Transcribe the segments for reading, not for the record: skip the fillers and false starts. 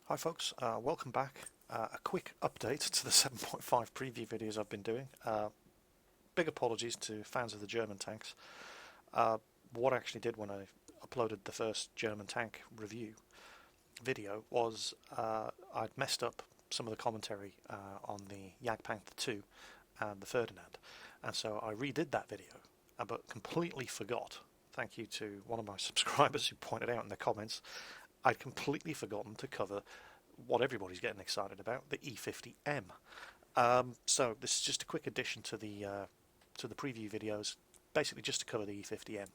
Hi folks, welcome back. A quick update to the 7.5 preview videos I've been doing. Big apologies to fans of the German tanks. What I actually did when I uploaded the first German tank review video was I'd messed up some of the commentary on the Jagdpanther 2 and the Ferdinand, and so I redid that video, but completely forgot, thank you to one of my subscribers who pointed out in the comments, I'd completely forgotten to cover what everybody's getting excited about, the E-50M. So this is just a quick addition to the preview videos, basically just to cover the E-50M.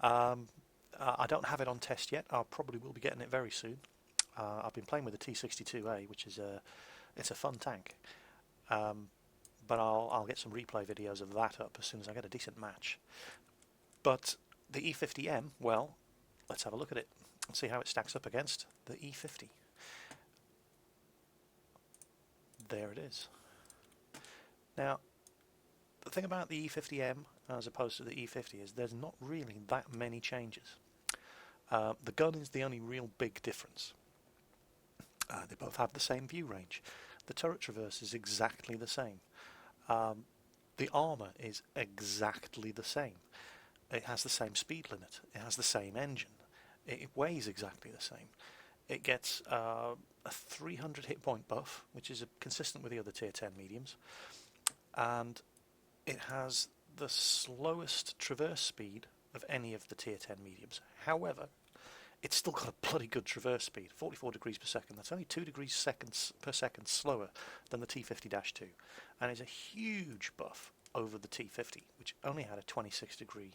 I don't have it on test yet. I probably will be getting it very soon. I've been playing with the T-62A, which is it's a fun tank, but I'll get some replay videos of that up as soon as I get a decent match. But the E-50M, well, let's have a look at it and see how it stacks up against the E-50. There it is. Now, the thing about the E-50M as opposed to the E-50 is there's not really that many changes. The gun is the only real big difference. They both have the same view range. The turret traverse is exactly the same. The armour is exactly the same. It has the same speed limit. It has the same engine. It weighs exactly the same. It gets a 300 hit point buff, which is consistent with the other tier 10 mediums, and it has the slowest traverse speed of any of the tier 10 mediums. However, it's still got a bloody good traverse speed, 44 degrees per second. That's only 2 degrees per second slower than the T50-2, and is a huge buff over the T50, which only had a 26 degree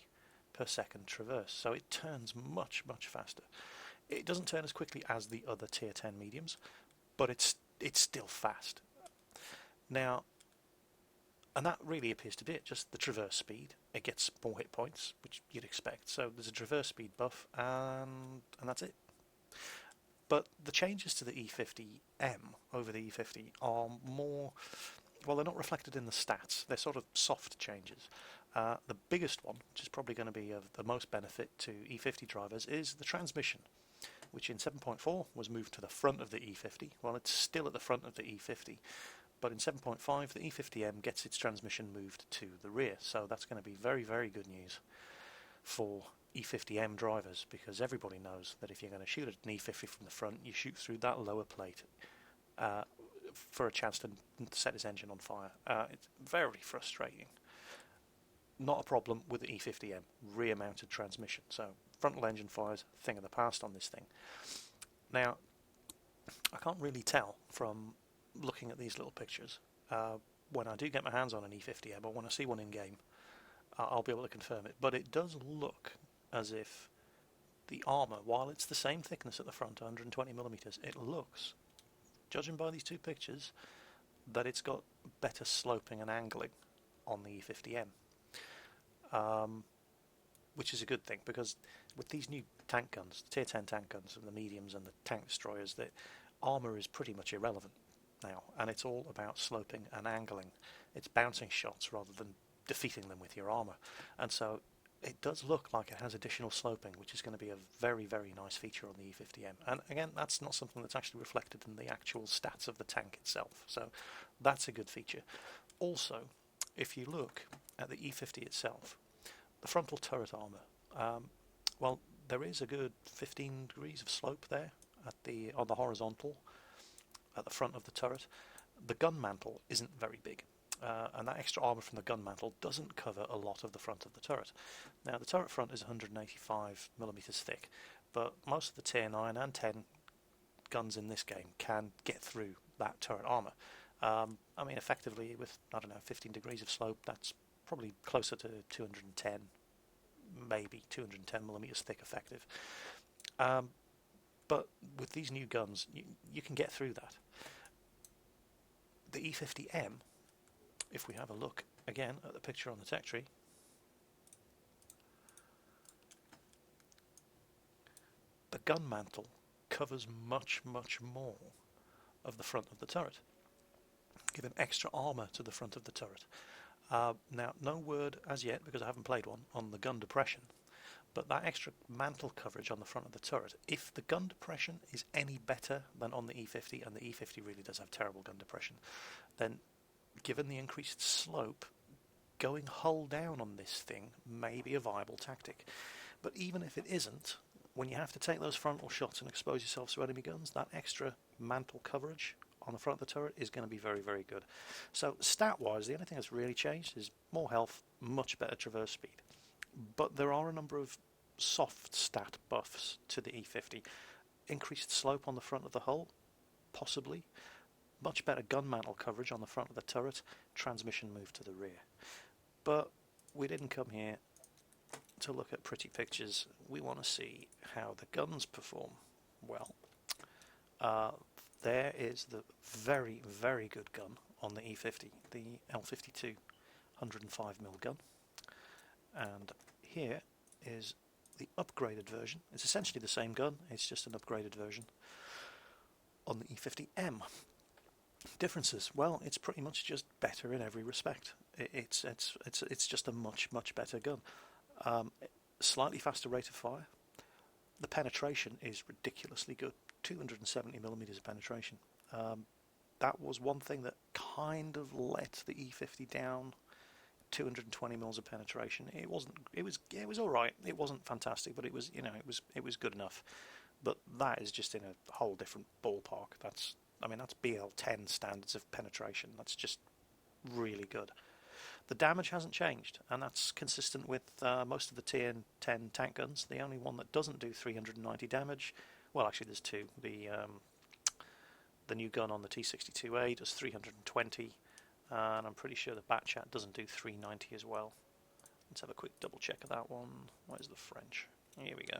per second traverse, so it turns much faster. It doesn't turn as quickly as the other tier 10 mediums, but it's still fast. Now, and that really appears to be it, just the traverse speed. It gets more hit points, which you'd expect, so there's a traverse speed buff, and that's it. But the changes to the E-50M over the E-50 are more, well, they're not reflected in the stats. They're sort of soft changes. The biggest one, which is probably going to be of the most benefit to E-50 drivers, is the transmission, which in 7.4 was moved to the front of the E-50. Well, it's still at the front of the E-50, but in 7.5 the E-50M gets its transmission moved to the rear, so that's going to be very good news for E-50M drivers, because everybody knows that if you're going to shoot at an E-50 from the front, you shoot through that lower plate for a chance to set his engine on fire. It's very frustrating. Not a problem with the E-50M, rear mounted transmission, so frontal engine fire's a thing of the past on this thing. Now, I can't really tell from looking at these little pictures. When I do get my hands on an E-50M, or when I see one in game, I'll be able to confirm it, but it does look as if the armour, while it's the same thickness at the front, 120mm, it looks, judging by these two pictures, that it's got better sloping and angling on the E-50M. Which is a good thing, because with these new tank guns, the tier 10 tank guns and the mediums and the tank destroyers, the armour is pretty much irrelevant now, and it's all about sloping and angling. It's bouncing shots rather than defeating them with your armour, and so it does look like it has additional sloping, which is going to be a very nice feature on the E-50M. And again, that's not something that's actually reflected in the actual stats of the tank itself, so that's a good feature. Also, if you look at the E-50 itself, the frontal turret armour, well, there is a good 15 degrees of slope there on the horizontal at the front of the turret. The gun mantle isn't very big, and that extra armour from the gun mantle doesn't cover a lot of the front of the turret. Now, the turret front is 185mm thick, but most of the tier 9 and 10 guns in this game can get through that turret armour. I mean, effectively, with, I don't know, 15 degrees of slope, that's probably closer to 210, maybe 210mm thick effective. But with these new guns, you can get through that. The E-50M, if we have a look again at the picture on the tech tree, the gun mantle covers much more of the front of the turret, giving extra armour to the front of the turret. Now, no word as yet, because I haven't played one, on the gun depression, But that extra mantle coverage on the front of the turret, if the gun depression is any better than on the E50, and the E50 really does have terrible gun depression, then given the increased slope, going hull down on this thing may be a viable tactic. But even if it isn't, when you have to take those frontal shots and expose yourself to enemy guns, that extra mantle coverage on the front of the turret is going to be very, very good. So stat-wise, the only thing that's really changed is more health, much better traverse speed. But there are a number of soft stat buffs to the E50. Increased slope on the front of the hull, possibly. Much better gun mantle coverage on the front of the turret. Transmission move to the rear. But we didn't come here to look at pretty pictures. We want to see how the guns perform. Well, there is the very, very good gun on the E50, the L52 105mm gun. And here is the upgraded version. It's essentially the same gun, it's just an upgraded version on the E-50M. Differences? Well, it's pretty much just better in every respect. It's just a much better gun. Slightly faster rate of fire. The penetration is ridiculously good. 270mm of penetration. That was one thing that kind of let the E50 down. 220mm of penetration. It was all right. It wasn't fantastic, but it was it was good enough. But that is just in a whole different ballpark. That's BL10 standards of penetration. That's just really good. The damage hasn't changed, and that's consistent with most of the TN10 tank guns. The only one that doesn't do 390 damage, well, actually there's two. The new gun on the T62A does 320. And I'm pretty sure the Batchat doesn't do 390 as well. Let's have a quick double check of that one. Where's the French? Here we go.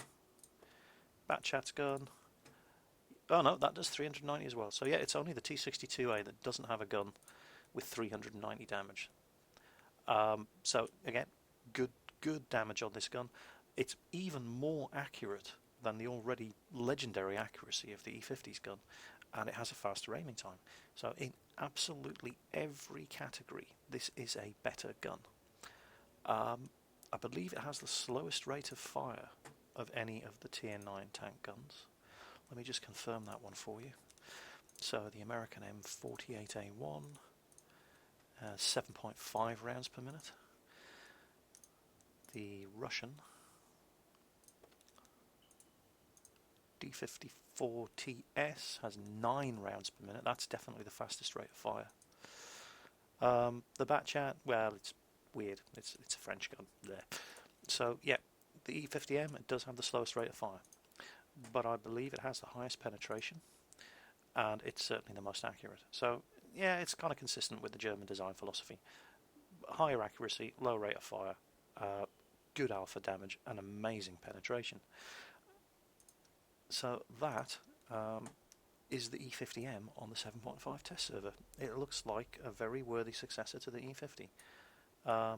Batchat's gun. Oh no, that does 390 as well. So yeah, it's only the T62A that doesn't have a gun with 390 damage. So again, good damage on this gun. It's even more accurate than the already legendary accuracy of the E50's gun, and it has a faster aiming time. So in absolutely every category, this is a better gun. I believe it has the slowest rate of fire of any of the TN9 tank guns. Let me just confirm that one for you. So the American M48A1, 7.5 rounds per minute. The Russian D54TS has 9 rounds per minute. That's definitely the fastest rate of fire. The Batchat, well, it's weird. It's a French gun there. So yeah, the E-50M, it does have the slowest rate of fire, but I believe it has the highest penetration, and it's certainly the most accurate. So yeah, it's kind of consistent with the German design philosophy. Higher accuracy, low rate of fire, good alpha damage, and amazing penetration. So that is the E-50M on the 7.5 test server. It looks like a very worthy successor to the E-50. I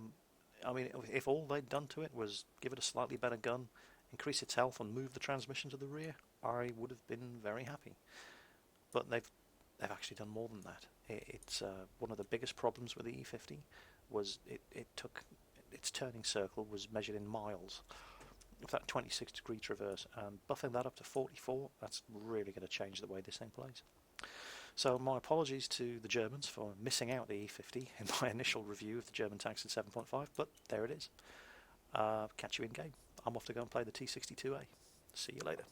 mean, if all they'd done to it was give it a slightly better gun, increase its health, and move the transmission to the rear, I would have been very happy. But they've actually done more than that. It's one of the biggest problems with the E-50 was it took its turning circle was measured in miles. With that 26-degree traverse, and buffing that up to 44, that's really going to change the way this thing plays. So my apologies to the Germans for missing out the E-50 in my initial review of the German tanks in 7.5, but there it is. Catch you in game. I'm off to go and play the T62A. See you later.